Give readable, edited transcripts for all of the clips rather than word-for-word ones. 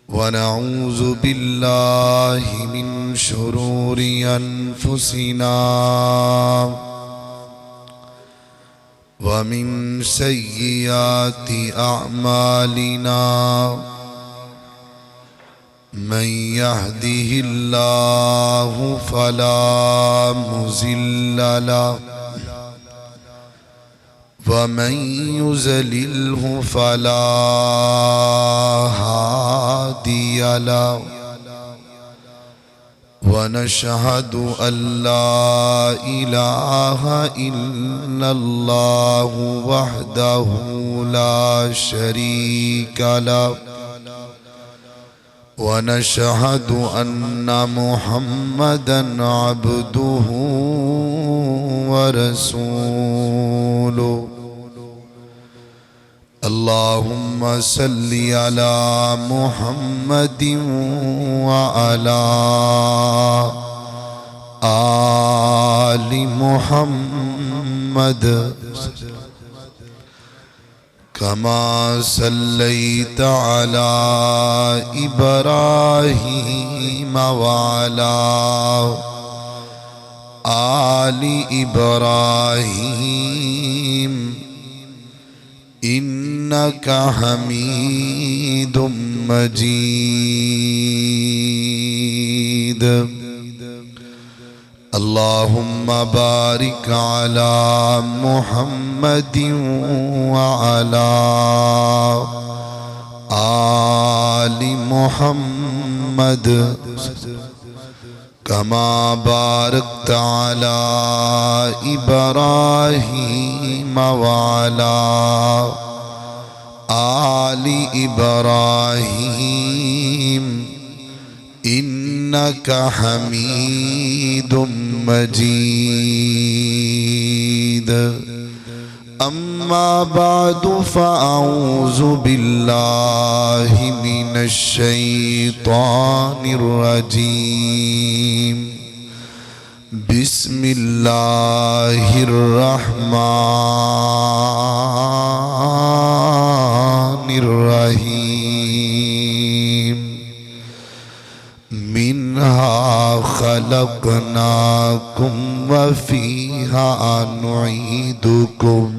ونعوذ بالله من شرور أنفسنا ومن سيئات أعمالنا من يهده الله فلا مضل له ومن يضلله فلا هادي له ونشهد أن لا إله إلا الله وحده لا شريك له ونشهد أن محمدًا عبده ورسوله اللهم صل على محمد وعلى آل محمد كما صليت على إبراهيم وعلى آل إبراهيم إنك حميد مجيد اللهم بارك على محمد وعلى آل محمد كما باركت على إبراهيم وعلى آل إبراهيم إنك حميد مجيد أما بعد فأعوذ بالله من الشيطان الرجيم بسم الله الرحمن الرحيم منها خلقناكم وفيها نعيدكم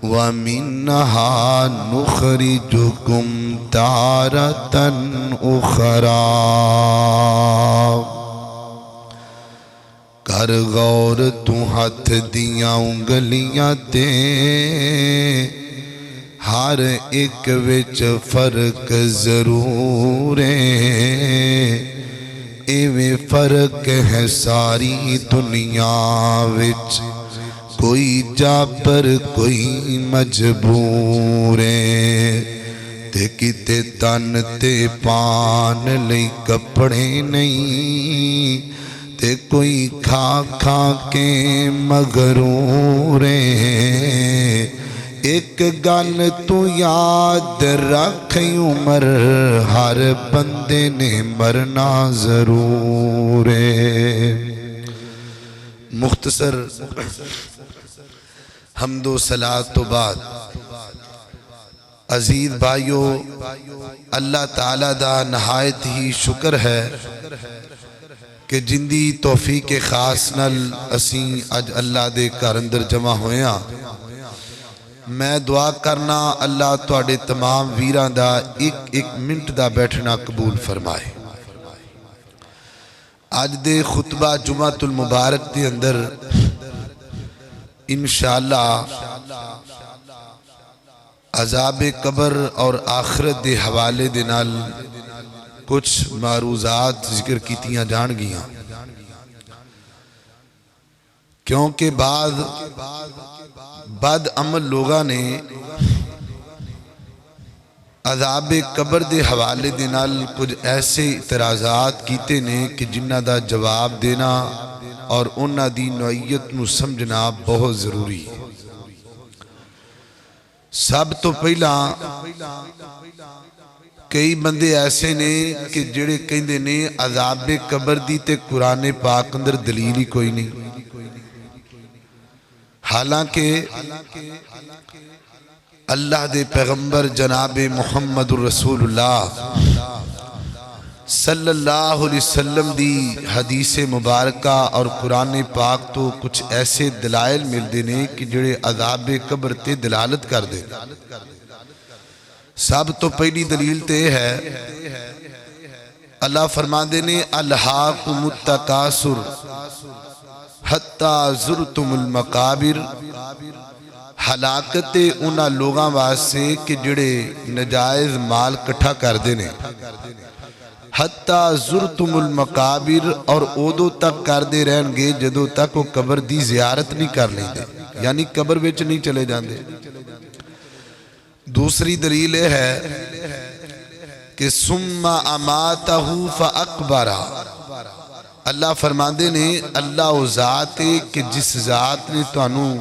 ومنها نخرجكم تارة أخرى کر غور تو ہاتھ دیاں انگلیاں تے ہر ایک وچ فرق ضرور ہے ایویں فرق ہے ساری دنیا وچ کوئی جابر کوئی مجبور ہے تے کتے تن تے پان لئی کپڑے نہیں تے کوئی کھا کھا کے مغرور ہے ایک گل تو یاد رکھ عمر ہر بندے نے مرنا ضرور ہے مختصر حمد و صلاۃ تو بعد عزیز بھائیو اللہ تعالیٰ دا نہایت ہی شکر ہے کہ جندی توفیق خاص نل اسیں اج اللہ دے گھر اندر جمع ہویاں میں دعا کرنا اللہ تواڈے تمام ویراں دا ایک منٹ دا بیٹھنا قبول فرمائے اج دے خطبہ جمعۃ المبارک دے اندر انشاءاللہ عذاب قبر اور آخرت دے حوالے دے نال کچھ معروضات ذکر کیتیاں جان گیاں کیونکہ بعد بد عمل لوگاں نے عذاب قبر دے حوالے دے نال کچھ ایسے اعتراضات کیتے نے کہ جنہ دا جواب دینا اور انہ دی نوعیت نو سمجھنا بہت ضروری ہے سب تو پہلا کئی بندے ایسے نے کہ جڑے کہندے نے عذاب قبر دی تے قرآن پاک اندر دلیل ہی کوئی نہیں حالانکہ اللہ دے پیغمبر جناب محمد الرسول اللہ صلی اللہ علیہ وسلم دی حدیث مبارکہ اور قرآن پاک تو کچھ ایسے دلائل ملتے ہیں کہ جڑے عذاب قبر تے دلالت کر دے۔ سب تو پہلی دلیل تے ہے اللہ فرماندے نے الہاکم التکاثر حتی زرتم المقابر، ہلاکت انہاں لوگاں واسطے کہ جڑے نجائز مال کٹھا کر دینے، حتی زرتم المقابر، اور اودو تک کر دے رہن گے جدو تک وہ قبر دی زیارت نہیں کر لیں دے، یعنی قبر وچ نہیں چلے جاندے۔ دوسری دلیل ہے کہ ثم اماتہ فاقبرہ، اللہ فرماندے نے اللہ وہ ذات ہے کہ جس ذات نے تانوں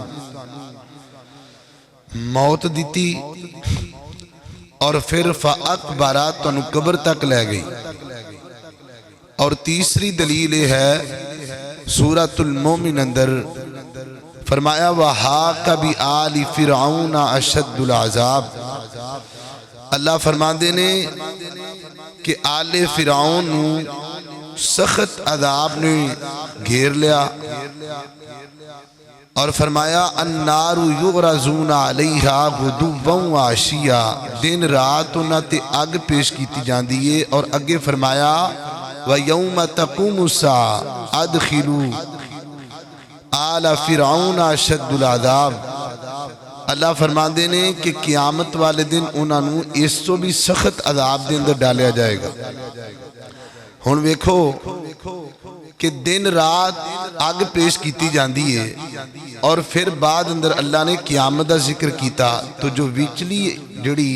موت دیتی اور پھر فاقبرہ تانوں قبر تک لے گئی۔ اور تیسری دلیل ہے سورۃ المومن اندر فرمایا وَحَاقَ بِآلِ فِرْعَوْنَ أَشَدُّ الْعَذَابِ، اللہ فرماندے نے کہ آل فرعون سخت عذاب نے گھیر لیا، اور فرمایا النار یغرزون علیہا غدوا وعشیا، دن رات انہاں تے اگ پیش کیتی جاندی ہے، اور اگے فرمایا وَيَوْمَ تَقُومُ السَّاعَةُ أَدْخِلُوا آل فرعون اشد العذاب، اللہ فرماندے نے کہ قیامت والے دن انہاں نوں اس تو بھی سخت عذاب دے اندر ڈالیا جائے گا۔ ہن ویکھو کہ دن رات اگ پیش کیتی جاندی ہے، اور پھر بعد اندر اللہ نے قیامت دا ذکر کیتا، تو جو وچلی جڑی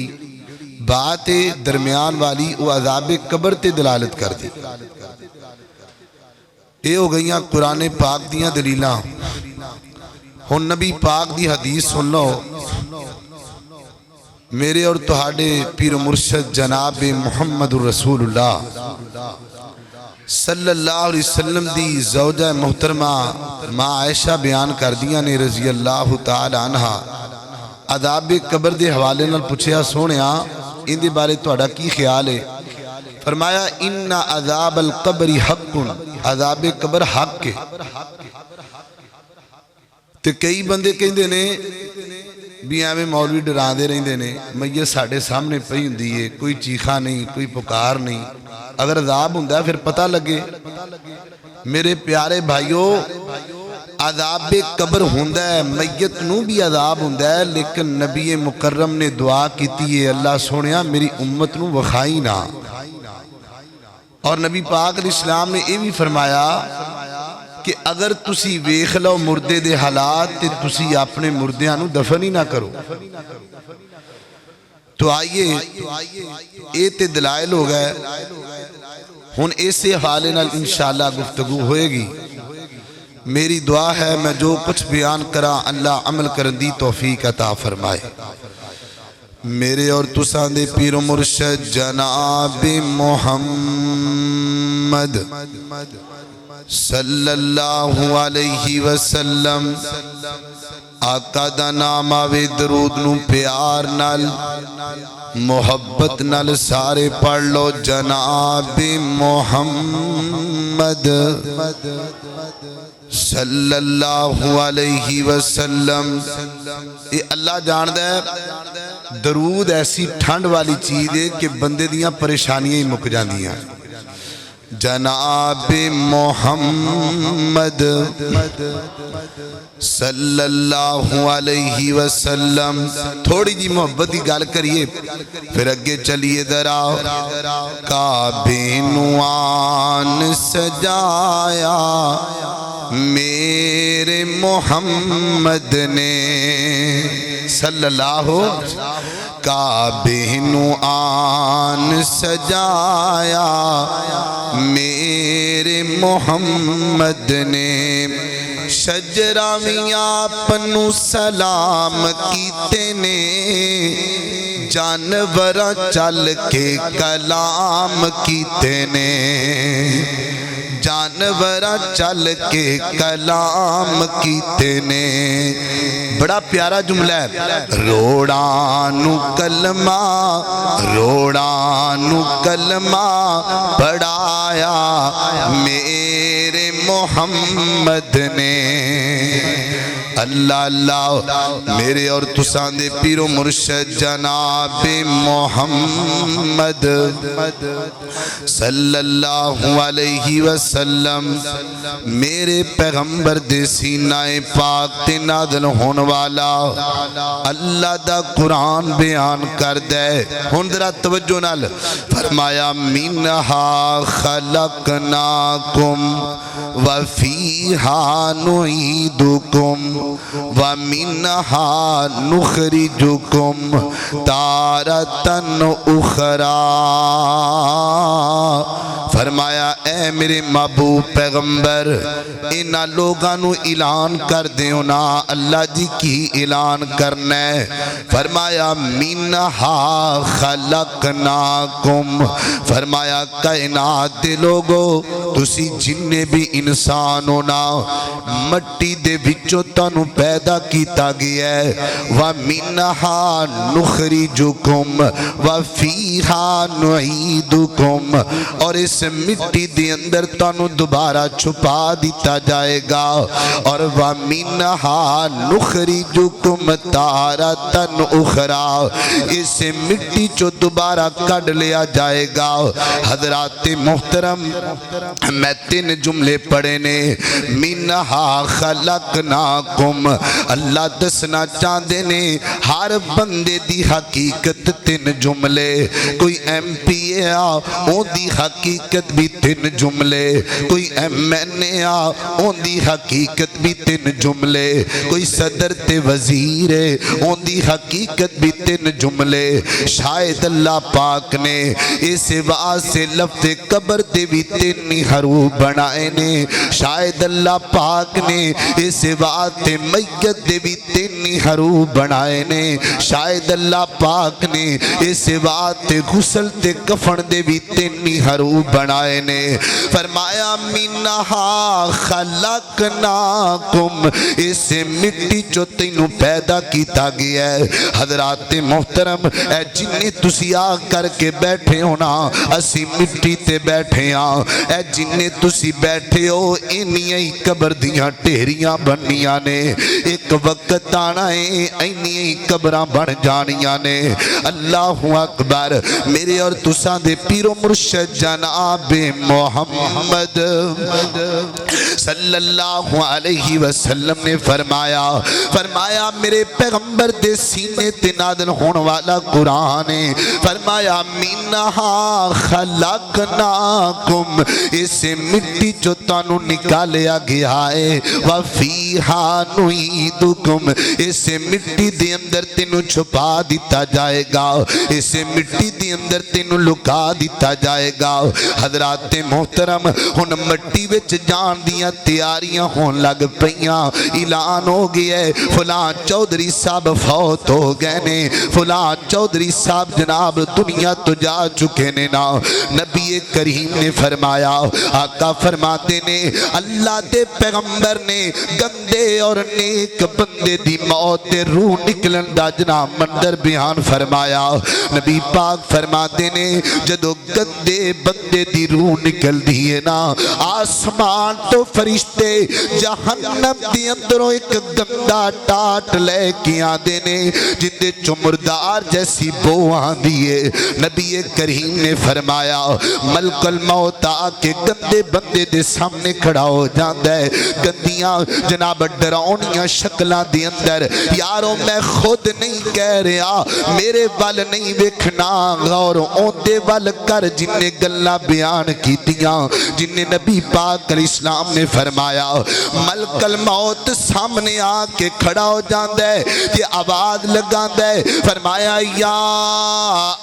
بات ہے درمیان والی وہ عذاب قبر تے دلالت کر دی۔ اے ہو گئیاں قرآن پاک دیاں دلیلاں۔ ہن نبی پاک دی حدیث سن لو، میرے اور تہاڈے پیر مرشد جناب محمد رسول اللہ صلی اللہ علیہ وسلم دی زوجہ محترمہ ماں عائشہ بیان کر دیاں نے رضی اللہ تعالی عنہ، عذاب قبر دے حوالے نال پوچھیا سونیا ان دے بارے تہاڈا کی خیال ہے؟ فرمایا ان عذاب القبر حق، عذاب قبر حق ہے۔ تے کئی بندے کہندے نے بھی ایویں مولوی ڈراندے رہندے نے، میت ساڈے سامنے پئی ہوندی ہے، کوئی چیخا نہیں، کوئی پکار نہیں، اگر عذاب ہوندا ہے پھر پتہ لگے۔ میرے پیارے بھائیو، عذاب قبر ہوندا ہے، میت نو بھی عذاب ہوندا ہے، لیکن نبی مکرم نے دعا کیتی ہے اللہ سونیا میری امت نو وکھائی نہ۔ اور نبی پاک علیہ السلام نے یہ بھی فرمایا کہ اگر تسی ویکھ لو مردے دے حالات تے تسی اپنے مردیاں نو دفن ہی نہ کرو۔ تو آئیے اے تے دلائل ہو گئے، ہن اسے حوالے نال انشاءاللہ گفتگو ہوئے گی۔ میری دعا ہے میں جو کچھ بیان کرا اللہ عمل کرن دی توفیق عطا فرمائے۔ میرے اور تساں دے پیر و مرشد جناب محمد صلی اللہ علیہ وسلم آقا دا نام آوے درود نو پیار نال محبت نال سارے پڑھ لو جناب محمد صلی اللہ علیہ وسلم۔ یہ اللہ جاندہ ہے درود ایسی ٹھنڈ والی چیز ہے کہ بندے دیاں پریشانیاں ہی مک جاندیاں۔ جناب محمد صلی اللہ علیہ وسلم، تھوڑی جی محبت کی گال کریے پھر اگے چلیے ذرا۔ کعبے نوان سجایا میرے محمد نے صلی اللہ، کعبے نوان سجایا میرے محمد نے، شجراویاں پنو سلام کیتے نے، جانوراں چل کے کلام کیتے نے، جانوراں چل کے کلام کیتے نے۔ بڑا پیارا جملہ ہے، روڑاں نو کلمہ روڑاں نو کلمہ پڑھایا میرے محمد نے اللہ اللہ میرے اور تساں دے پیر و مرشد جناب محمد صلی اللہ علیہ وسلم میرے پیغمبر دے سینہ پاک تے نازل ہون والا اللہ دا قرآن بیان کر دے ہن ذرا توجہ نال فرمایا منہا خلقناکم وفیہا نعیدکم ومنہا نخرجکم تارتن اخرى فرمایا اے میرے محبوب پیغمبر انہاں لوگاں نو اعلان کر دیو نا اللہ جی کی اعلان کرنا ہے فرمایا منہا خلقناکم فرمایا کائنات دے لوگو تسی جننے بھی انسان ہونا مٹی دے وچوں تانوں پیدا کیتا گیا ہے وَمِنْهَا نُخْرِجُكُمْ وَفِيهَا نُعِيدُكُمْ اور اس مٹی دے اندر تانوں دوبارہ چھپا دیتا جائے گا اور وَمِنْهَا نُخْرِجُكُمْ تَارَةً اُخْرَى اس مٹی چو دوبارہ کڈ لیا جائے گا حضرات محترم میں 3 جملے پڑھے نے منہا خلقناکم اللہ دسنا چاہتے نے ہر بندے دی حقیقت 3 جملے کوئی ایم پی اے اون دی حقیقت بھی 3 جملے کوئی ایم این اے اون دی حقیقت بھی 3 جملے کوئی صدر تے وزیر اون دی حقیقت بھی 3 جملے شاید اللہ پاک نے اس واسطے لفظ قبر دے بھی 3 حروف بنائے نے شاید اللہ پاک نے اس واسطے میت دے بھی 3 حروف بنائے نے شاید اللہ پاک نے اس واسطے غسل تے کفن دے بھی 3 حروف بنائے نے فرمایا منہا خلقناکم اس مٹی چو تینوں پیدا کیتا گیا ہے حضرات محترم اے جنہیں تسی آ کر کے بیٹھے ہونا اسی مٹی تے بیٹھے ہاں اے جنہیں تسی بیٹھے ہو انہی قبر دیاں ٹہریاں بنیاں نے ایک وقت آنا ہے انہی قبراں بن جانیاں نے اللہ اکبر میرے اور تساں دے پیر و مرشد جناب محمد صلی اللہ علیہ وسلم نے فرمایا میرے پیغمبر دے سینے تے نازل ہون والا قرآن ہے فرمایا منہا خلقناکم اس مٹی جو تانوں نکالیا گیا ہے وفیہا نعیدکم اس مٹی دے اندر تینوں چھپا دیتا جائے گا اس مٹی دے اندر تینوں لکا دیتا جائے گا حضرات محترم ہن مٹی وچ جان دیاں تیاریاں ہون لگ پیاں اعلان ہو گیا ہے فلاں چودھری صاحب فوت ہو گئے نے فلاں چودھری صاحب جناب دنیا تو جا چکے نے نا نبی کریم نے فرمایا آقا فرماتے نے اللہ دے پیغمبر نے گندے اور نیک بندے دی موت دے روح نکلن دا جناب منظر بیان فرمایا نبی پاک فرماتے نے جدو گندے بندے دی روح نکل دیئے نا آسمان تو فرشتے جہنم دی اندروں ایک گندہ ٹاٹ لے کے آدھے نے جندے چمردار جیسی بو آن دیئے نبی کریم نے فرمایا ملک الموت آکے گندے بندے دے سامنے کھڑا ہو جاندہ ہے گندیاں جناب ڈراؤنیاں شکلہ دی اندر یاروں میں خود نہیں کہہ رہا میرے وال نہیں ویکھنا غور اوندے وال کر جننے گلہ بیان کی دیاں جننے نبی پاک علیہ السلام نے فرمایا ملک الموت سامنے آکے کھڑا ہو جاندہ ہے یہ آواز لگاندہ ہے فرمایا یا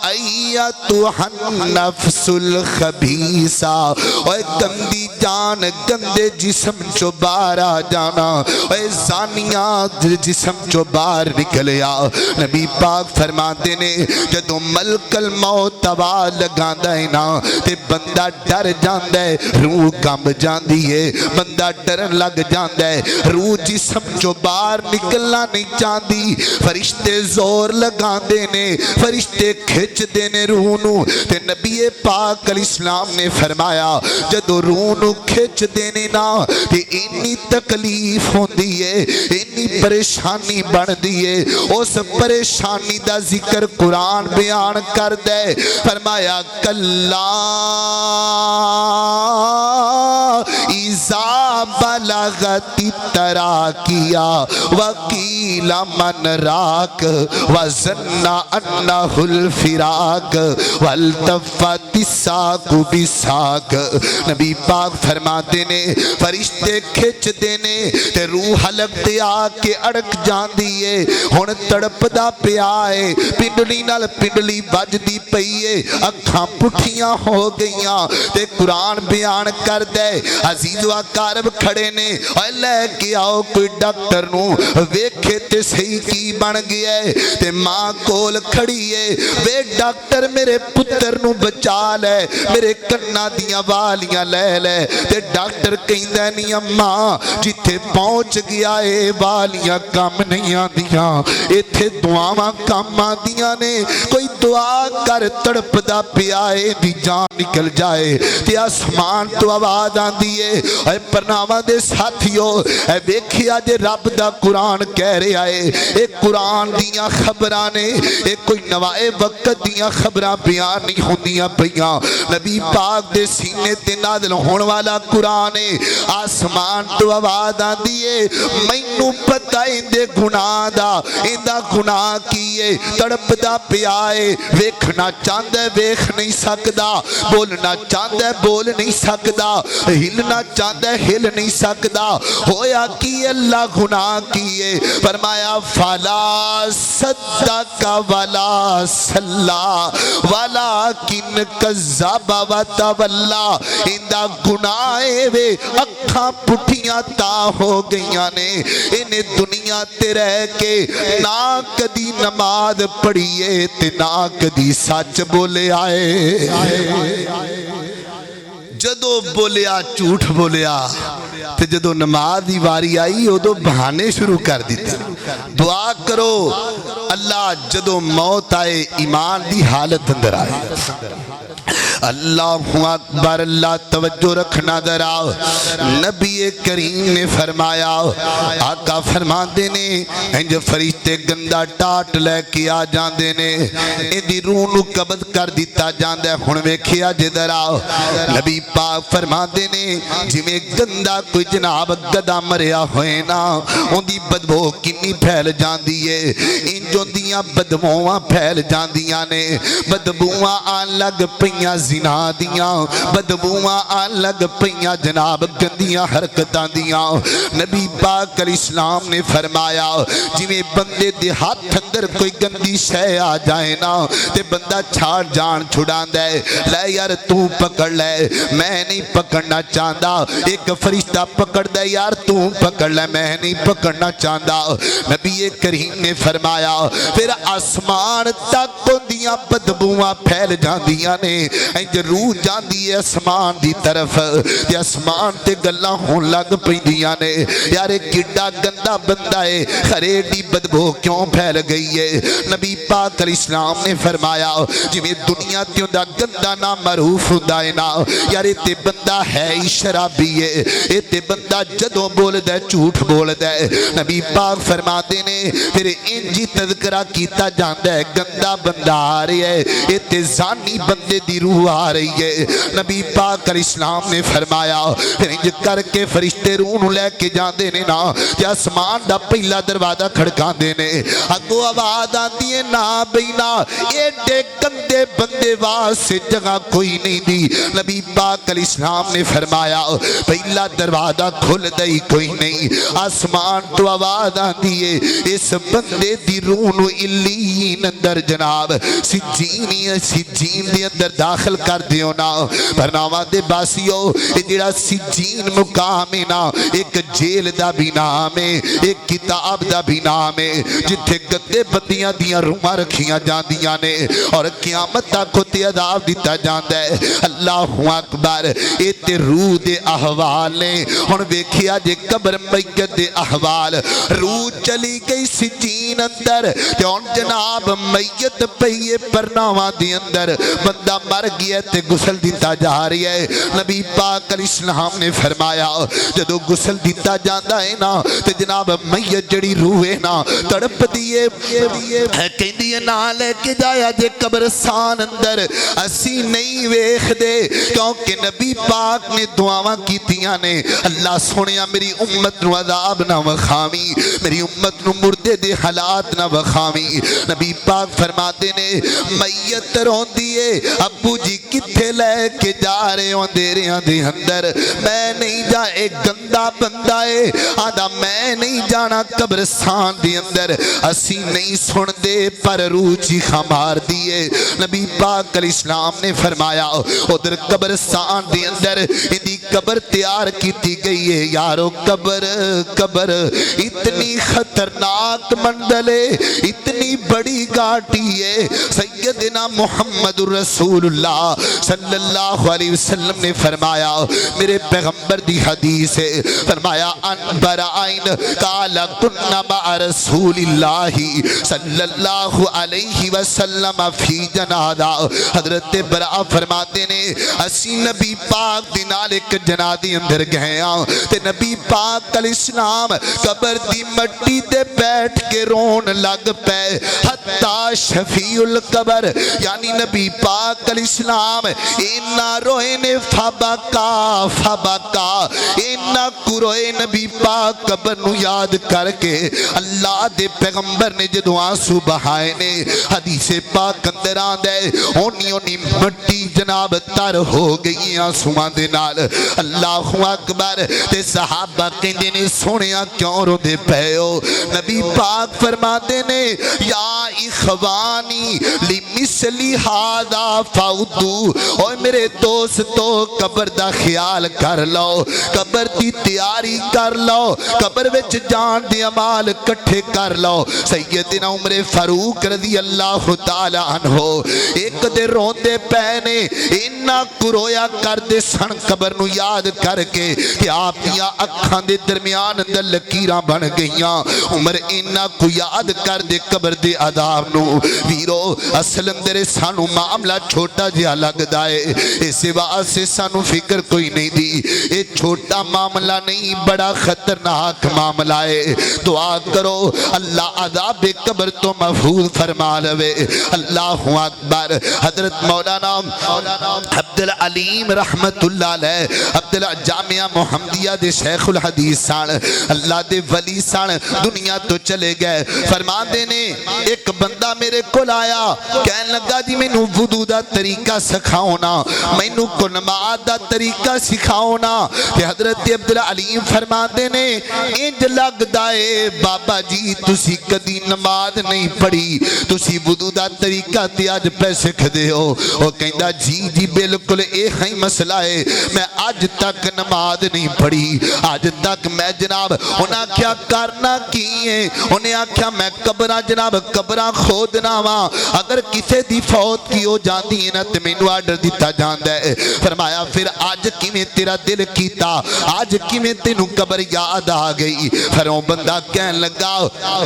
ایتھا النفس الخبیثہ اوے گندی جان گندے جسم چو بارا جانا اوے زانیات جس جسم چو باہر نکلیا نبی پاک فرماتے نے جدوں ملک الموت آواز لگاندا ہے نا تے بندہ ڈر جاندا ہے روح کمب جاندی ہے بندہ ڈرن لگ جاندا ہے روح جسم چو باہر نکلنا نہیں چاہندی فرشتے زور لگاندے نے فرشتے کھچ دے نے روح نو تے نبی پاک علیہ السلام نے فرمایا جدوں روح نو کھچ دینے نا تے انی تکلیف ہوندی ہے انی پریشانی بن دیئے اس پریشانی دا ذکر قرآن بیان کر دے فرمایا کلا اذا بلغت تراکیا وقیل من راک وظن انہ الفراق والتفت الساق بساق نبی پاک فرماتے نے فرشتے کھچ دینے تے روح حلق تے آکے اڑک جان دیئے ہن تڑپ دا پیائے پنڈلی نال پنڈلی بج دی پئیے اکھاں پٹھیاں ہو گئیاں تے قرآن بیان کر دے عزیز و اقارب کھڑے نے اے لے کے آؤ کوئی ڈاکٹر نو ویکھے تے صحیح کی بن گیا ہے تے ماں کول کھڑی ہے وے ڈاکٹر میرے پتر نو بچا لے میرے کنہ دیاں والیاں لے لے تے ڈاکٹر کہندہ نہیں اماں جتھے پہنچ گیا ہے والیاں کام نہیں آدیاں ایتھے دعاواں کام آدیاں نے کوئی دعا کر تڑپ دا پیائے دی جان نکل جائے تے آسمان تو آواز آندی ہے اے پرنامہ دے ساتھیو اے بیکھیا جے رب دا قرآن کہہ رہے آئے اے قرآن دیاں خبرانے اے کوئی نوائے وقت دیاں خبران بیان نہیں ہوندیاں پیاں نبی پاک دے سینے تے نازل ہون والا قرآن ہے آسمان تو آواز آندی ہے مینوں پتہ اندے گناہ دا اندہ گناہ کیے تڑپ دا پیائے ویکھنا چاندے ویکھ نہیں سکدا بولنا چاندے بول نہیں سکدا ہلنا چاندے ہل نہیں سکدا ہویا کی اللہ گناہ کیے فرمایا فلا صدق ولا صلا ولیکن کذب وتولا اندہ گناہ وے اکھاں پٹھیاں تا ہو گئیاں نے انہیں دنیا تے رہ کے نہ کدی نماز پڑھیے تے نہ کدی سچ بولے آئے جدو بولیا جھوٹ بولیا تے جدو نماز دی واری آئی ادو بہانے شروع کر دیتے دعا کرو اللہ جدو موت آئے ایمان دی حالت اندر آئے اللہ اکبر اللہ توجہ رکھنا ذرا نبی کریم نے فرمایا آقا فرماندے نے انج فرشتے گندا ٹاٹ لے کے آ جاندے نے ایدی روح نو قبض کر دیتا جاندے ہن ویکھیا جے ذرا نبی پاک فرماندے نے جویں گندا کوئی جناب گدا مریا ہوئے نا اندی بدبو کنی پھیل جاندی ہے انجوں دیاں بدبوواں پھیل جاندیاں نے بدبوواں آن لگ پیاں زنا دیاں بدبوواں آن لگ پیاں جناب گندیاں حرکتاں دیاں نبی پاک علیہ السلام نے فرمایا جویں بندے دے ہاتھ اندر کوئی گندی شے آ جائے نا تے بندہ چھاڑ جان چھڑاندہ ہے لے یار تو پکڑ لے میں نہیں پکڑنا چاہتا ایک فرشتہ پکڑ دے یار تو پکڑ لے میں نہیں پکڑنا چاہتا نبی کریم نے فرمایا پھر آسمان تک دیاں بدبوواں پھیل جاندیاں نے انج روح جاندی ہے آسمان دی طرف تے آسمان تے گلاں ہون لگ پیندیاں نے یار کڈا گندا بندہ ہے خریڈی بدبو کیوں پھیل گئی ہے نبی پاک علیہ السلام نے فرمایا جویں دنیا تے اوندا گندا نام معروف ہوندا ہے نا یار تے بندہ ہے ہی شرابی ہے اے تے بندہ جدوں بولدا ہے جھوٹ بولدا ہے نبی پاک فرماتے نے پھر انجی تذکرہ کیتا جاندا ہے گندا بندہ آ رہا ہے اے تے زانی بندے دی روح آ رہی ہے نبی پاک علیہ السلام نے فرمایا پھر انج کر کے فرشتے روح نو لے کے جاندے نے نا تے آسمان دا پہلا دروازہ کھڑکاندے نے اگوں آواز آندی ہے نا بینا ایڈے گندے بندے واسطے جگہ کوئی نہیں دی نبی پاک علیہ السلام نے فرمایا پہلا دروازہ کھل دئی کوئی نہیں آسمان تو آواز آندی ہے اس بندے دی روح نو علیین اندر جناب سجین دے اندر داخل کر دیو نا برنامہ دے باسیو جڑا سجین مقام ہے نا ایک جیل دا بھی نام ہے ایک کتاب دا بھی نام ہے جتھے گدے بندیاں دیاں روماں رکھیاں جاندیاں نے اور قیامت تک تے عذاب دیتا جاندا ہے اللہ اکبر اے تے روح دے احوال نے ہن ویکھیا جے قبر میت دے احوال روح چلی گئی سجین اندر تے ہن جناب میت پئیے پرناواں دے اندر بندہ مر گیا تے غسل دیتا جا رہی ہے نبی پاک علیہ السلام نے فرمایا جدو غسل دیتا جاندا ہے نا تے جناب میت جڑی روح ہے نا تڑپ دیے کہندی ہے نہ لے کے جایا جے قبرستان اندر اسی نہیں ویکھ دے کیونکہ نبی پاک نے دعاواں کیتیاں نے اللہ سونیا میری امت نو عذاب نہ وکھاویں میری امت نو مردے دے حالات نہ وکھاویں نبی پاک فرماتے نے میت روندی ہے ابو جی کتھے لے کے جا رہے ہو اندھیریاں دے اندر میں نہیں جا ایک گندا بندہ ہے آدھا میں نہیں جانا قبرستان دے اندر اسی نہیں سن دے پر روح چیخا مار دیے نبی پاک علیہ السلام نے فرمایا ادھر قبرستان دے اندر اندی قبر تیار کیتی گئی ہے یارو قبر اتنی خطرناک منڈل ہے اتنی بڑی گاٹی ہے سیدنا محمد رسول اللہ صلی اللہ علیہ وسلم نے فرمایا میرے پیغمبر دی حدیث ہے فرمایا انبر آئین قال کننا مع رسول اللہ صلی اللہ علیہ وسلم فی جنازہ حضرت برا فرماتے نے اسی نبی پاک دی نال ایک جنازے اندر گئے تے نبی پاک علیہ السلام قبر دی مٹی تے بیٹھ کے رون لگ پے حتی شفیع القبر یعنی نبی پاک علیہ السلام اینا روئے نے فبکا اینا کروئے نبی پاک قبر نو یاد کر کے اللہ دے پیغمبر نے جدو آنسو بہائے نے حدیث پاک اندر آندے ہونی مٹی جناب تر ہو گئی آنسوان دے نال اللہ اکبر تے صحابہ کہندے نے سونیا کیوں رو دے پہو نبی پاک فرماتے نے یا اخوانی لمثلی ہادا فاودو اوہ میرے دوستو قبر دا خیال کر لو قبر دی تیاری کر لو قبر وچ جان دی عمال کٹھے کر لو سیدنا عمر فاروق رضی اللہ تعالی عنہ ایک دے روندے پہنے انہا کرویا کر دے سن قبر نو یاد کر کے کہ آپ یا اکھان دے درمیان اندر لکیراں بن گئیاں عمر انہا کو یاد کر دے قبر دے عذاب نو ویرو اصل اندر سانو معاملہ چھوٹا جہا لگ دائے اسے واسے سانو فکر کوئی نہیں دی اے چھوٹا معاملہ نہیں بڑا خطرناک معاملہ ہے دعا کرو اللہ عذاب قبر تو محفوظ فرما لوے اللہ اکبر حضرت مولانا عبدالعلیم رحمت اللہ علیہ عبداللہ جامعہ محمدیہ دے شیخ الحدیث سان اللہ دے ولی سان دنیا تو چلے گئے فرما دینے ایک بندہ میرے کل آیا کہنے لگا جی میں نو وضو دا طریقہ سکھاؤنا میں نو کو نماز دا طریقہ سکھاؤنا کہ حضرت عبدالعلیم فرما دینے انج لگ دائے بابا جی تسی کدی نماز نہیں پڑھی تسی وضو دا طریقہ تے آج پہ سکھ دے ہو وہ کہندہ جی بالکل ایک ہی مسئلہ ہے میں آج تک نماز نہیں پڑھی آج تک میں جناب انہاں کیا کرنا کیے انہیں آکھیا میں قبرہ جناب قبرہ کھودنا وا اگر کسے دی فوت کی ہو جاندی ہے نا تے مینوں آرڈر دیتا جاندا ہے فرمایا پھر آج کیویں تیرا دل کیتا آج کیویں تینوں قبر یاد آ گئی پھر وہ بندہ کہنے لگا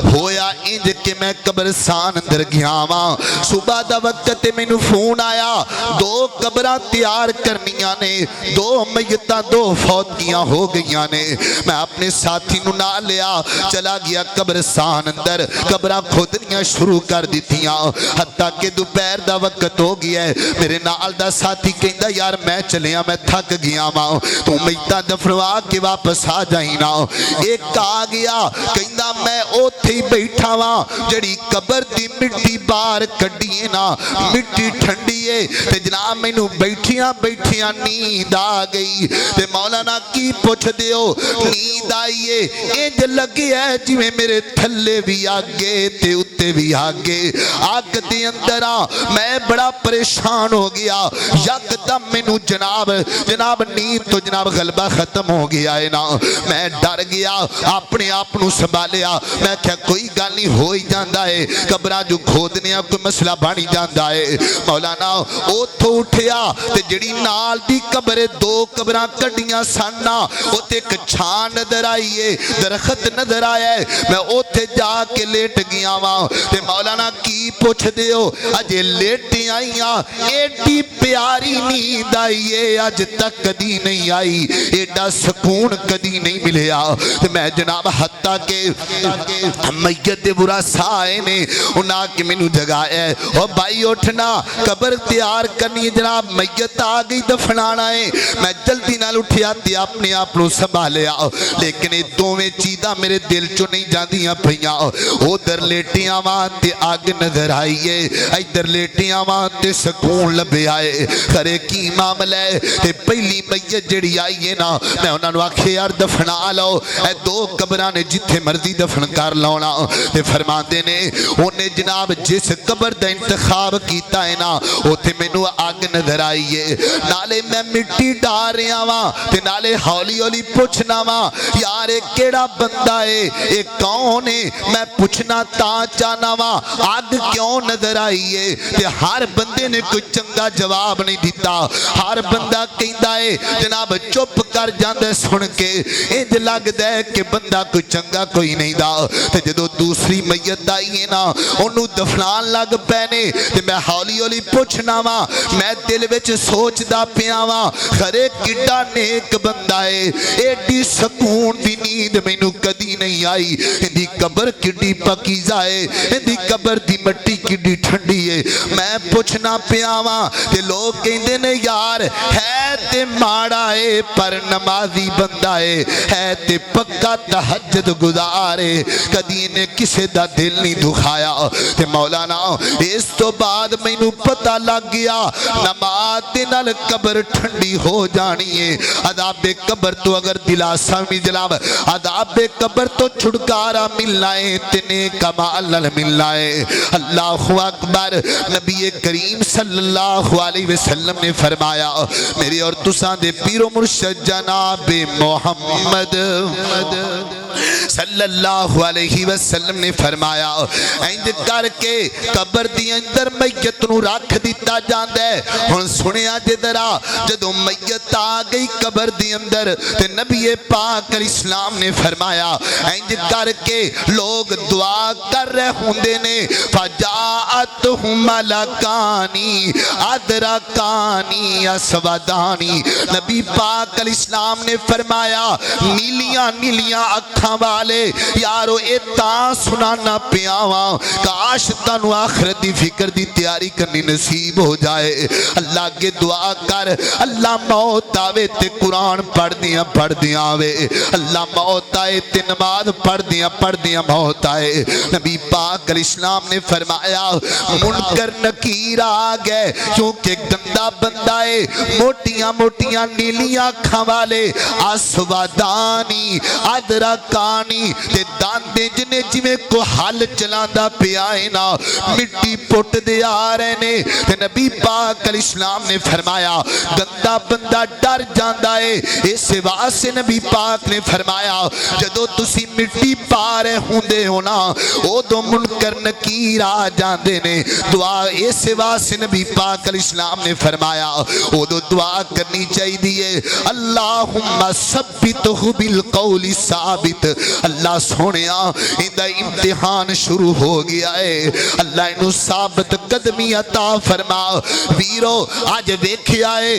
ہویا انج کہ میں قبرستان اندر گیا وا صبح دا وقت تے مینوں فون آیا دو قبراں تیار کرنیاں نے دو میتاں دو فوتیاں ہو گئیاں نے میں اپنے ساتھی نو نہ لیا چلا گیا قبرستان اندر قبراں کھودنیاں شروع کر دیتیاں حتیٰ کہ دوپہر دا وقت ہو گیا ہے میرے نال دا ساتھی کہندا یار میں چلیا میں تھک گیا ماں تو میتاں دفنوا کے واپس آ جائیں نا ایک آ گیا کہندا میں اوتھے بیٹھا وا جڑی قبر دی مٹی باہر کڈیے نا مٹی ٹھنڈی ہے تے جناب مینوں بیٹھیاں بیٹھیاں نیند آ گئی تے مولانا کی پوچھ دیو نیند آئی ہے انج لگے ہے جویں میرے تھلے بھی آگے تے اتے بھی آگے آگ دے اندر میں بڑا پریشان ہو گیا یکدم مینوں جناب نیند تو جناب غلبہ ختم ہو گیا ہے نا میں ڈر گیا اپنے آپ نو سنبھالیا میں کہا کوئی گل نہیں ہو ہی جاندا ہے قبراں جو کھودنے کوئی مسئلہ بن جاندا ہے مولانا اوتھوں اٹھیا تے جڑی نال دی قبر دو قبراں کڈیاں سن اوتے ایک چھان نظر آئی ہے درخت نظر آیا ہے میں اوتھے جا کے لیٹ گیا واں تے مولانا کی پوچھ دیو اجے لیٹی آئیاں ایڈی پیاری نیند آئی ہے اج تک کدی نہیں آئی ایڈا سکون کدی نہیں ملیا تے میں جناب حتیٰ کہ میت دے برا سائے نے انہاں کہ مینوں جگایا ہے او بھائی اٹھنا قبر تیار کرنی ہے جناب میت آ گئی دفنانا ہے میں جلدی نال اٹھیا تے اپنے آپ نو سنبھالیا لیکن یہ دوویں چیزاں میرے دل چوں نہیں جاندیاں پیاں ادھر لیٹیاں واں تے اگ نظر آئی ہے ادھر لیٹیاں واں تے سکون لبے آئے کرے کی معاملہ ہے تے پہلی میت جڑی آئی ہے نا میں انہاں نو آکھے یار دفنا لو اے دو قبراں نے جتھے مرضی دفن کر لاؤنا تے فرماندے نے انہیں جناب جس قبر دا انتخاب کیتا ہے نا اوتھے مینوں اگ نظر آئی ہے نالے میں مٹی ڈال رہا واں تے نالے ہولی ہولی پوچھنا واں یار اے کیڑا بندہ ہے اے کون ہے میں پوچھنا تاں چاہنا واں اگ کیوں نظر آئی ہے تے ہر بندے نے کوئی چنگا جواب نہیں دیتا ہر بندہ کہندا ہے جناب چپ کر جاندا سن کے انج لگدا ہے کہ بندہ کوئی چنگا کوئی نہیں دا تے جدوں دوسری میت آئی ہے نا اونوں دفنان لگ پے نے تے میں ہولی ہولی پوچھنا واں میں دل وچ سوچدا پیا واں خرے کڈا نیک بندہ ہے ایڈی سکون دی نیند مینوں کدی نہیں آئی اندی قبر کڈی پاکیزہ ہے اندی قبر دی مٹی کڈی ٹھنڈی ہے میں پوچھنا پیا واں تے لوگ کہندے نے یار ہے تے ماڑا ہے پر نمازی بندہ ہے تے پکا تہجد گزارے کدی نے کسے دا دل نہیں دکھایا تے مولانا اس تو بعد مینوں پتہ لگ گیا نماز دے نال قبر ٹھنڈی ہو جانی ہے عذاب قبر تو اگر دلاسا بھی جناب عذاب قبر تو چھٹکارا ملنا ہے تنے کمال نال ملنا ہے اللہ اکبر نبی کریم صلی اللہ علیہ وسلم نے فرمایا میری اور تساں دے پیر و مرشد جناب محمد صلی اللہ علیہ وسلم نے فرمایا انج کر کے قبر دی اندر میت نو رکھ دیتا جاندا ہے ہن سنیا جدرا جدوں میت آ گئی قبر دی اندر تے نبی پاک اسلام نے فرمایا انج کر کے لوگ دعا کر رہے ہوندے نے فجاءتہم ملکانی ادرکانی اسودانی نبی پاک اسلام نے فرمایا نیلیاں نیلیاں اکھاں والے یارو اے تاں سنانا پیاواں کاش تانوں آخرت دی فکر دی تیاری کرنی نصیب ہو جائے اللہ کے دعا کر اللہ موت آوے تے قرآن پڑھ دیاں آوے اللہ موت آئے تے نماز پڑھ دیاں موت آئے نبی پاک اسلام نے فرمایا منکر نکیر آ گئے کیونکہ گندہ بندہ ہے موٹیاں موٹیاں نیلیاں کھوالے اسودانی ادرکانی تے داندے جنے جویں کو حل چلاندا پیا ہے نا مٹی پٹ دے آ رہے نے تے نبی پاک علیہ السلام نے فرمایا گندا بندہ ڈر جاندا ہے اس واسطے نبی پاک نے فرمایا جدوں تسی مٹی پا رہے ہوندے ہو نا اودوں منکر نکیر آ جاندے نے دعا اس واسطے نبی پاک علیہ السلام نے فرمایا اودوں دعا کرنی چاہیے اللہم ثبتہ بالقول ثابت اللہ سونیا اندا امتحان شروع ہو گیا ہے اللہ انہوں ثابت قدمی عطا فرما ویرو آج دیکھیا ہے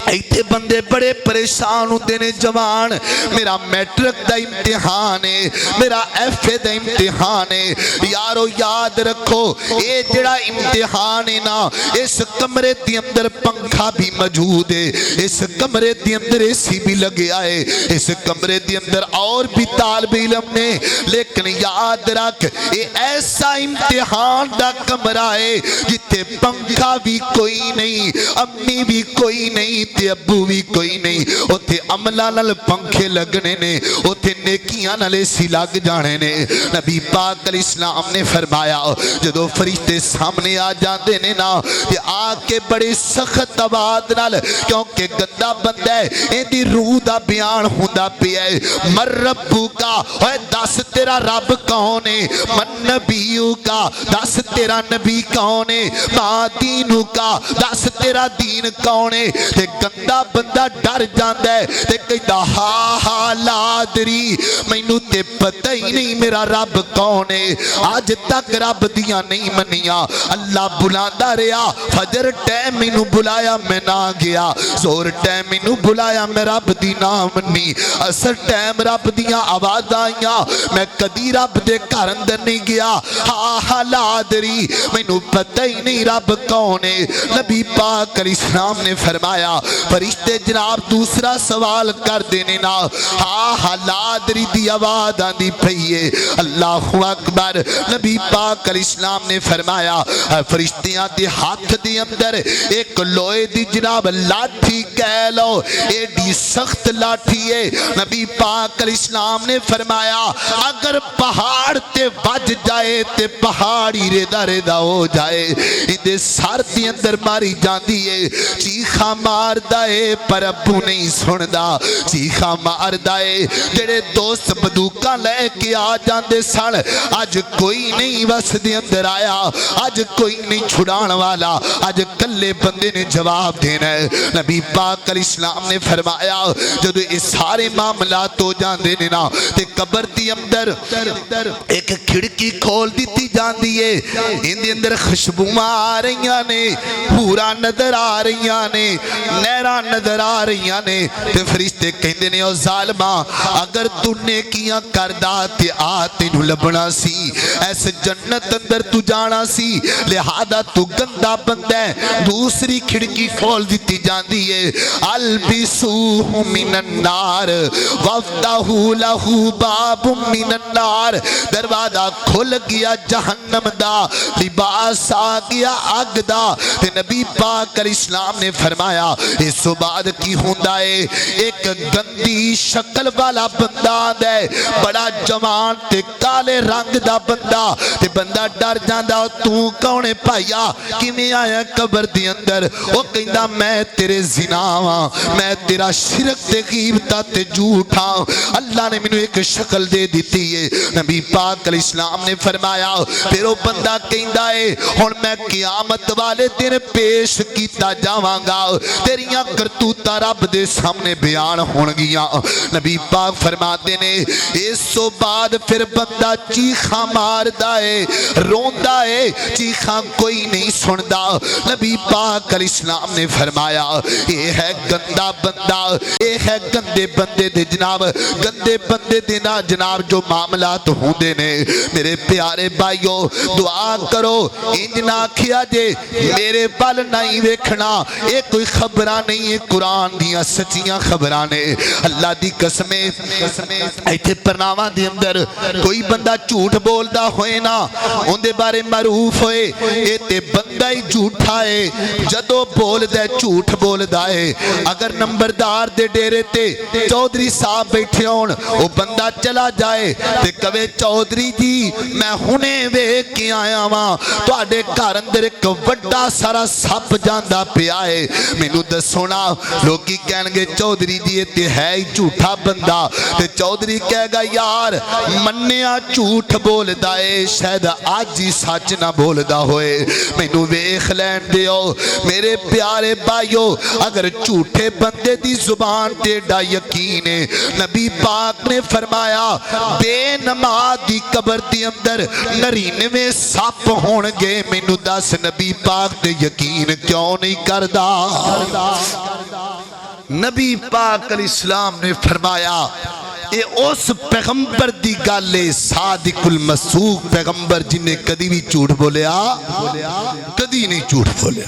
ایتے بندے بڑے پریشان ہوتے نے جوان میرا میٹرک دا امتحان ہے میرا ایف اے دا امتحان ہے یارو یاد رکھو اے جڑا امتحان ہے نا اس کمرے دی اندر پنکھا بھی موجود ہے اس کمرے دی اندر اے سی بھی لگے آئے اس کمرے دی اندر اور بھی طالب علم نے لیکن یاد رکھ یہ ایسا امتحان دا کمرہ ہے جتے پنکھا بھی کوئی نہیں، امی بھی کوئی نہیں تے ابو بھی کوئی نہیں، اوتھے عملہ نال پنکھے لگنے نے، اوتھے نیکیاں نال سی لگ جانے نے۔ نبی پاک علیہ السلام نے فرمایا جدو فرشتے سامنے آ جاندے نے نا تے آ کے بڑے سخت آواز نال، کیونکہ گندا بندہ ہے ایندی روح دا بیان ہوندا پیا ہے، من ربو کا، اوے دس تیرا رب کون ہے، من نبیو کا، دس تیرا نبی کون ہے، ما دینو کا، دس تیرا دین کون ہے۔ تے گندا بندہ ڈر جاندا ہے تے کہدا ہا ہا لا ادری، مینوں تے پتہ ہی نہیں میرا رب کون ہے۔ آج تک رب دیاں نہیں منیاں، اللہ بلاندا رہا، فجر ٹائم مینوں بلایا میں نہ گیا، زور ٹائم مینوں بلایا میں رب دی نہ منی، اثر ٹائم رب دیاں آواز آئیاں میں کدی رب دے گھر اندر نہیں گیا، ہا ہا لا ادری، مینوں پتہ ہی نہیں رب کون ہے۔ نبی پاک علیہ السلام نے فرمایا فرشتے جناب دوسرا سوال کر دینے نا، ہا ہا لا ادری دی آواز آندی پئی ہے، اللہ اکبر۔ نبی پاک علیہ السلام نے فرمایا فرشتیاں دے ہاتھ دے اندر ایک لوہے دی جناب لاٹھی کہہ لو، ایڈی سخت لاٹھی ہے۔ نبی پاک علیہ السلام نے فرمایا اگر پہاڑ تے بج جائے تے پہاڑی ریدہ ریدہ ہو جائے، اندے سار دی اندر ماری جاندی ہے، چیخا مار دائے پر ابو نہیں سندا، چیخا مار دائے جڑے دوست بدوکا لے کے آ جاندے سن، آج کوئی نہیں وس دے اندر آیا، آج کوئی نہیں چھڑان والا، آج کلے بندے نے جواب دینا ہے۔ نبی پاک علیہ السلام نے فرمایا جدو اس سارے معاملات ہو جاندے نے نا تے قبر دی اندر ایک کھڑکی کھول دیتی جاندی ہے، ان دے اندر خوشبوواں آ رہیاں نے، پورا نظر آ رہیاں نے، نیراں نظر آ رہیاں نے، تے فرشتے کہندے نے او ظالما اگر تو نیکیاں کردا تے آ تینوں لبنا سی، ایس جنت اندر تو جانا سی، لہذا تو گندا بندہ ہے۔ دوسری کھڑکی کھول دیتی جاندی ہے، البسوہ من النار وفتحوا لہ باب من النار، دروازہ کھل گیا جہنم دا، لباس آ گیا آگ دا۔ تے نبی پاک علیہ السلام نے فرمایا اس بعد کی ہوندا ہے ایک گندی شکل والا بندہ آندا ہے، بڑا جوان تے کالے رنگ دا بندہ، تے بندہ ڈر جاندا تو کون ہے پایا کیویں آیا قبر دی اندر، او کہندا میں تیرے زنا ہاں، میں تیرا شرک تے غیبت تے جھوٹ ہاں، اللہ نے مینوں ایک شکل دے دیتی ہے۔ نبی پاک علیہ السلام نے فرمایا پھر وہ بندہ کہندا ہے ہن میں قیامت والے دن پیش کیتا جاواں گا، تیریاں کرتوتاں رب دے سامنے بیان ہون گیاں۔ نبی پاک فرماتے نے اس تو بعد پھر بندہ چیخاں ماردا ہے، روندا ہے، چیخاں کوئی نہیں سندا۔ نبی پاک علیہ السلام نے فرمایا یہ ہے گندا بندہ، یہ ہے گندے بندے دے جناب، گندے بندے دے نا جناب جو معاملات ہوندے نے۔ میرے پیارے بھائیو دعا کرو انج نہ کھیا جے میرے بل نہیں ویکھنا، یہ کوئی خبراں نہیں، یہ قرآن دیاں سچیاں خبراں نے۔ اللہ دی قسمیں ایتھے پرناواں دے اندر کوئی بندہ جھوٹ بولدا ہوئے نا ان دے بارے معروف ہوئے اے تے بندہ ہی جھوٹا ہے، جدو بولدا ہے جھوٹ بولدا ہے۔ اگر نمبردار دے ڈیرے تے چودھری صاحب بیٹھے ہون وہ بندہ چلا جائے تے کہے چودھری جی میں ہنے ویکھ کے آیا واں تواڈے گھر اندر ایک وڈا سارا سپ جاندا پیا ہے، مینوں دسو نا، لوکی کہن گے چودھری جی تے ہے ہی جھوٹا بندہ، تے چودھری کہے گا یار منیا جھوٹ بولدا ہے شاید آج ہی سچ نہ بولدا ہوئے، مینوں ویکھ لین دیو۔ میرے پیارے بھائیو اگر جھوٹے بندے دی زبان تے ڈا یقین ہے، نبی پاک نے فرمایا بے نماز دی قبر دی اندر 99 سپ ہون گے، مینوں دس نبی پاک تے یقین کیوں نہیں کردا؟ نبی پاک علیہ السلام نے فرمایا اے اس پیغمبر دی گالے صادق المصدوق پیغمبر جن نے کدی بھی جھوٹ بولیا، کدی نہیں جھوٹ بولیا۔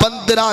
15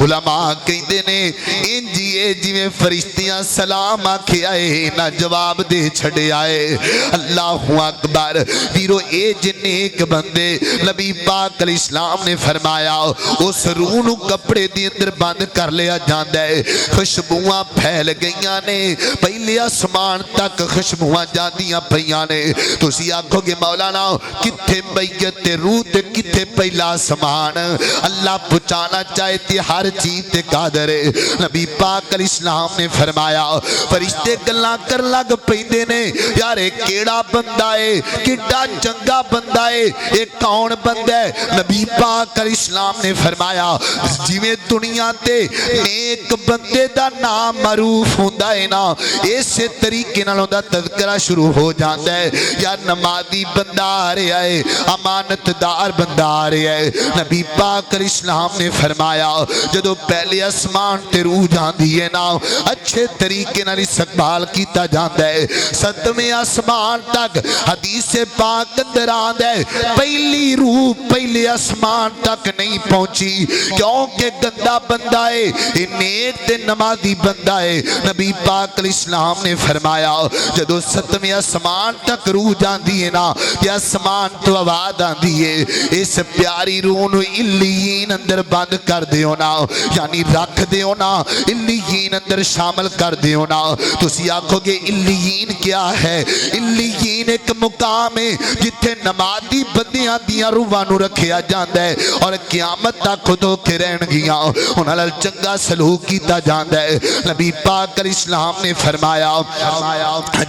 علماء کہندے نے انجیے جویں فرشتیاں سلام آکھے آئے نہ جواب دے چھڑے آئے. اللہ اکبر. ویرو اے جن ایک بندے نبی پاک علیہ السلام نے فرمایا اس روح نو کپڑے دی اندر بند کر لیا جاندا ہے. خوشبوئاں پھیل گئیاں نے پہلے آسمان تک خوشبوئاں جاندیاں پیاں نے. تسی آکھو گے مولانا کتھے میت تے روح تے کتھے پہلا آسمان؟ اللہ پہنچانا چاہے تے ہر چیز تے قادر ہے. نبی پاک علیہ السلام نے فرمایا فرشتے گلاں کر لگ پیندے نے یار اے کیڑا بندہ ہے کڈا چنگا بندہ ہے اے کون بندہ ہے؟ نبی پاک علیہ السلام نے فرمایا جویں دنیا تے نیک بندے دا نام معروف ہوندا ہے نا اسی طریقے نال اوندا تذکرہ شروع ہو جاندا ہے. یا نمازی بندہ آ رہا ہے امانت دار بندہ آ رہا ہے. نبی پاک علیہ السلام نے فرمایا جدو پہلے آسمان تے روح جاندی ہے نا اچھے طریقے نال استقبال کیتا جاندا ہے. ستویں آسمان تک حدیث پاک اندر آندا ہے پہلی روح پہلے آسمان تک نہیں پہنچی کیونکہ گندا بندہ ہے نیک تے نمازی بندہ ہے. نبی پاک علیہ السلام نے فرمایا جدو ستویں آسمان تک روح جاندی ہے نا یہ آسمان تو آواز آندی ہے اس پیاری روح نو علیین اندر بند کر دیو نا یعنی رکھ دیو نا علیین اندر شامل کر دیو نا. تسی آکھو گے علیین کیا ہے؟ علیین ایک مقام ہے جتھے نمازی بندیاں دیاں روحاں نو رکھیا جاندا ہے اور قیامت تک خود کے رہن گیاں انہاں نال چنگا سلوک کیتا جاندا ہے. نبی پاک علیہ السلام نے فرمایا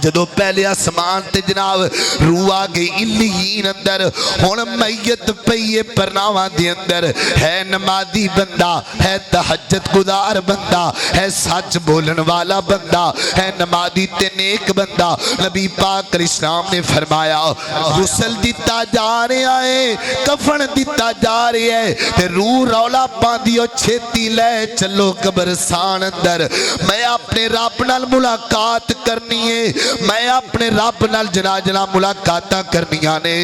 جدو پہلے آسمان تے جناب روح آ گئی علیین اندر ہن میت پئیے پرناواں دے اندر ہے نمازی بندہ ہے تہجد گزار بندہ ہے سچ بولن والا بندہ ہے نمازی تے نیک بندہ. نبی پاک علیہ السلام نے فرمایا غسل دیتا جا رہا ہے کفن دیتا جا رہا ہے تے روح رولا پاندی او چھتی لے چلو قبرستان اندر میں اپنے رب نال ملاقات کرنی ہے میں اپنے رب نال جنا ملاقاتاں کرنیاں نے.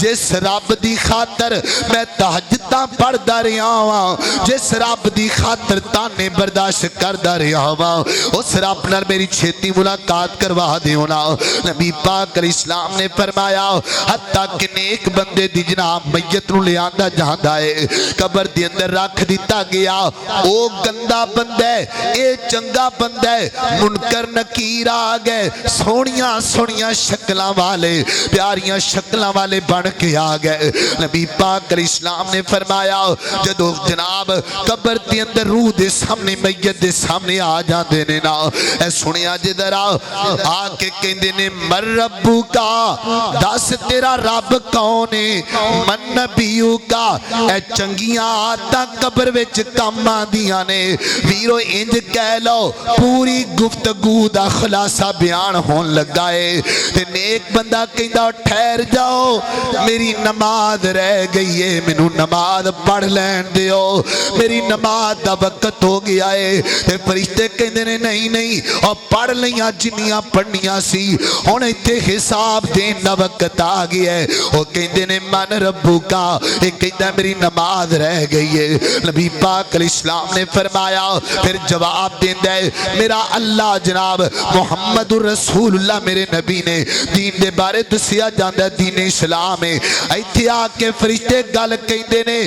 جس رب دی خاطر میں تہجداں پڑھدا رہا ہاں جس رب دی خاطر تانے برداشت کردا رہا ہاں اس رب نال میری چھتی ملاقات کروا دیو نا. نبی پاک علیہ السلام نے فرمایا حتیٰ کہ نیک بندے دی جناب میت نو لے آندا جاندا ہے قبر دی اندر رکھ دیتا گیا او گندا بندہ ہے اے چنگا بندہ ہے منکر نکیر آ گئے سونیاں سونیاں شکلاں والے پیاریاں شکلاں والے بن کے آ گئے. نبی پاک علیہ السلام نے فرمایا جدو جناب قبر دی اندر روح دے سامنے میت دے سامنے آ جاندے نے نا اے سنیا جدر آ کے کہندے نے مر ربو کا دس تیرا رب کون ہے من نبیو کا اے چنگیاں آتا قبر وچ کام آندیاں نے. ویرو انج کہہ لو پوری گفتگو دا خلاصہ بیان ہون لگا ہے تے نیک بندہ کہندا ٹھہر جاؤ میری نماز رہ گئی ہے مینوں نماز پڑھ لین دیو میری نماز دا وقت ہو گیا ہے تے فرشتے کہندے نے نہیں اور پڑھ لیاں جنیاں پڑھنیاں سی ہن ایتھے حساب دین دا وقت آ گیا ہے. او کہندے نے من ربو کا اے کہندا میری نماز رہ گئی ہے. نبی پاک علیہ السلام نے فرمایا پھر جواب دیندا ہے میرا اللہ جناب محمد رسول اللہ میرے نبی نے دین دے بارے دسیا جاندا دین اسلام ہے. ایتھے آ کے فرشتے گل کہندے نے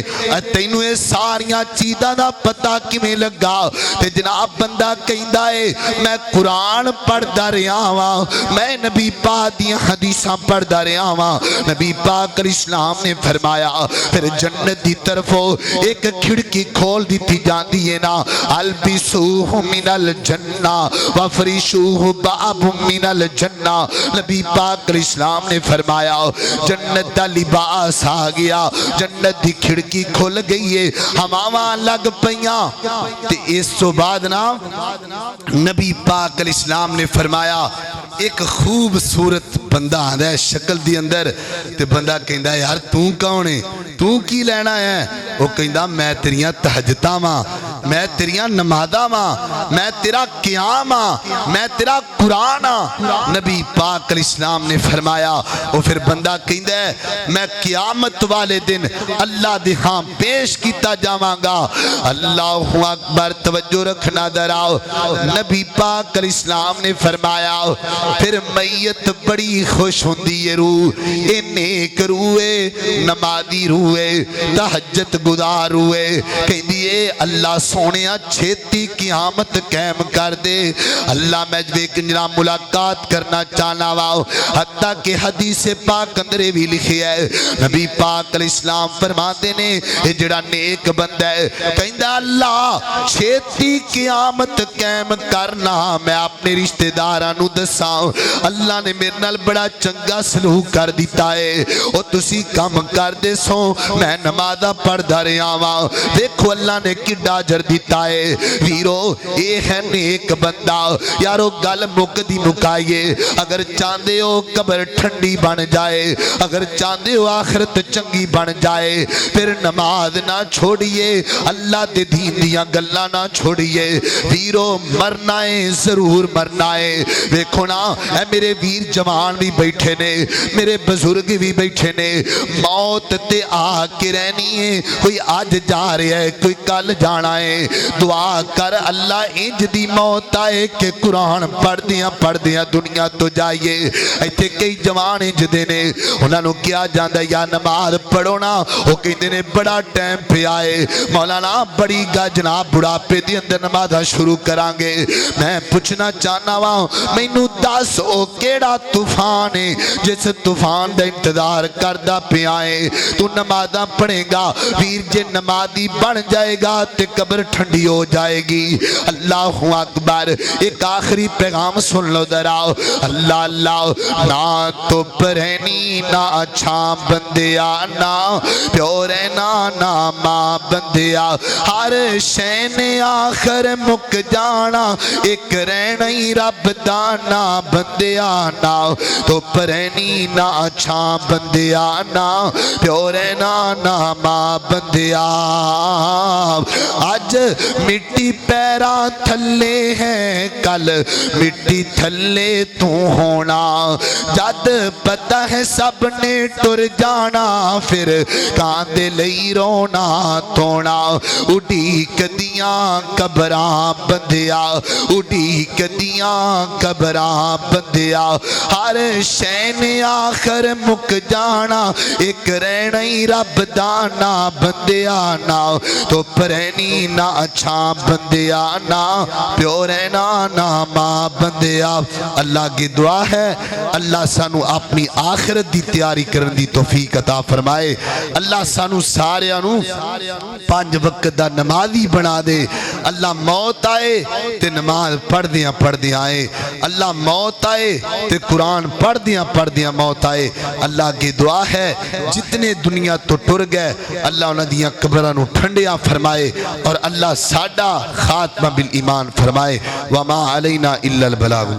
تینوں اے ساریاں چیزاں دا پتہ کیویں لگا تے جناب بندہ کہندا ہے میں قرآن پڑھدا رہا ہاں میں نبی پاک دیاں حدیثاں پڑھدا رہا ہاں. نبی پاک علیہ السلام نے فرمایا پھر جنت دی طرفوں ایک کھڑکی کھول دیتی جاندی ہے نا البسوہ من الجنہ وفرشوہ باب من الجنہ. نبی پاک علیہ السلام نے فرمایا جنت دا لباس آ گیا جنت دی کھڑکی کھل گئی ہے ہواواں لگ پیاں تے اس تو بعد نا نبی پاک علیہ السلام نے فرمایا ایک خوبصورت بندہ آندا ہے شکل دی اندر تے بندہ کہندا ہے یار تو کون ہے تو کی لینا ہے؟ وہ کہندا میں تیریاں تہجداں واں میں تیریاں نمازاں واں، میں تیرا قیام ہاں، میں تیرا قرآن ہاں۔ نبی پاک علیہ السلام نے فرمایا وہ پھر بندہ کہندا ہے میں قیامت والے دن اللہ دے ہاں پیش کیتا جاواں گا۔ اللہ اکبر، توجہ رکھنا دراؤ۔ نبی پاک علیہ السلام نے فرمایا پھر میت بڑی خوش ہوندی ہے، روح اے نیک روح ہے، نمازی روح ہے، تہجد گزار روح ہے، کہندی ہے اللہ سونیا چھیتی قیامت قائم کر دے۔ اللہ میں جناب ملاقات کرنا چاہنا واؤ، حتیٰ کہ حدیث پاک اندرے بھی لکھی ہے نبی پاک علیہ السلام فرماتے نے یہ جڑا نیک بندہ ہے کہندا اللہ چھیتی قیامت قائم کرنا، میں اپنے رشتہ دارانو دساں اللہ نے میرے نال بڑا چنگا سلوک کر دیتا ہے، او تسی کم کر دے سو میں نمازہ پڑھدا رہا واں، دیکھو اللہ نے کڈا اجر دیتا ہے۔ ویرو اے ہے نیک بندہ، یارو گل مکدی مکائیے، اگر چاندے ہو قبر ٹھنڈی بن جائے، اگر چاندے ہو آخرت چنگی بن جائے، پھر نماز نہ چھوڑیے، اللہ دے دین دیاں گلاں نہ چھوڑیے۔ ویرو مرنا ہے، ضرور مرنا ہے۔ دیکھو نا اے میرے ویر جوان بھی بیٹھے نے، میرے بزرگ بھی بیٹھے نے، موت تے آ کے رہنی ہے، کوئی آج جا رہا ہے، کوئی کل جانا ہے۔ دعا کر اللہ انج دی موت آئے کہ قرآن پڑھ دیاں دنیا تو جائیے۔ ایتھے کئی جوان انج دے نے، انہاں نو کیا جاندا یا نماز پڑھو نا، وہ کہندے نے بڑا ٹائم پہ آئے مولانا بڑی گا جناب بڑھاپے دی اندر نمازاں شروع کران گے۔ میں پوچھنا چاہنا وا مینوں دس او کیڑا طوفان ہے جس طوفان دا انتظار کردا پیا ہے؟ تو نمازاں پڑھے گا ویر، جے نمازی بن جائے گا تے قبر ٹھنڈی ہو جائے گی۔ اللہ اکبر۔ ایک آخری پیغام سن لو دراؤ، اللہ اللہ نہ تو پرہنی نہ چھاں بندیا، نہ پیو رہنا نہ ماں بندیا، ہر شے نے آخر مک جانا، ایک رہنا ہی رب دانا بندیا، نہ تو پرہنی نہ چھاں بندیا، نہ پیو رہنا نہ ماں بندیا۔ آج مٹی پیرا تھلے ہیں، کل مٹی تھلے تو ہونا، جد پتہ ہے سب نے ٹر جانا، پھر کاندے لئی رونا تونا، اڈیک دیاں قبراں بندیا، اڈیک دیاں قبراں بندیا، ہر شے نے آخر مک جانا، ایک رہنا ہی رب دانا بندیا، نہ تو پرہنی نہ چھاں بندیا، نہ پیو رہنا نہ ماں بندیا۔ اللہ کی دعا ہے اللہ سانو اپنی آخرت دی تیاری کرن دی توفیق عطا فرمائے۔ اللہ سانو سارے انو 5 وقت دا نمازی بنا دے۔ اللہ موت آئے تے نماز پڑھ دیاں آئے، اللہ موت آئے تے قرآن پڑھ دیاں موت آئے۔ اللہ کی دعا ہے جتنے دنیا تو ٹر گئے اللہ انہاں دیاں قبرانو ٹھنڈیاں فرمائے، اور اللہ ساڈا خاتمہ بالایمان فرمائے۔ وما علینا الا البلاغ۔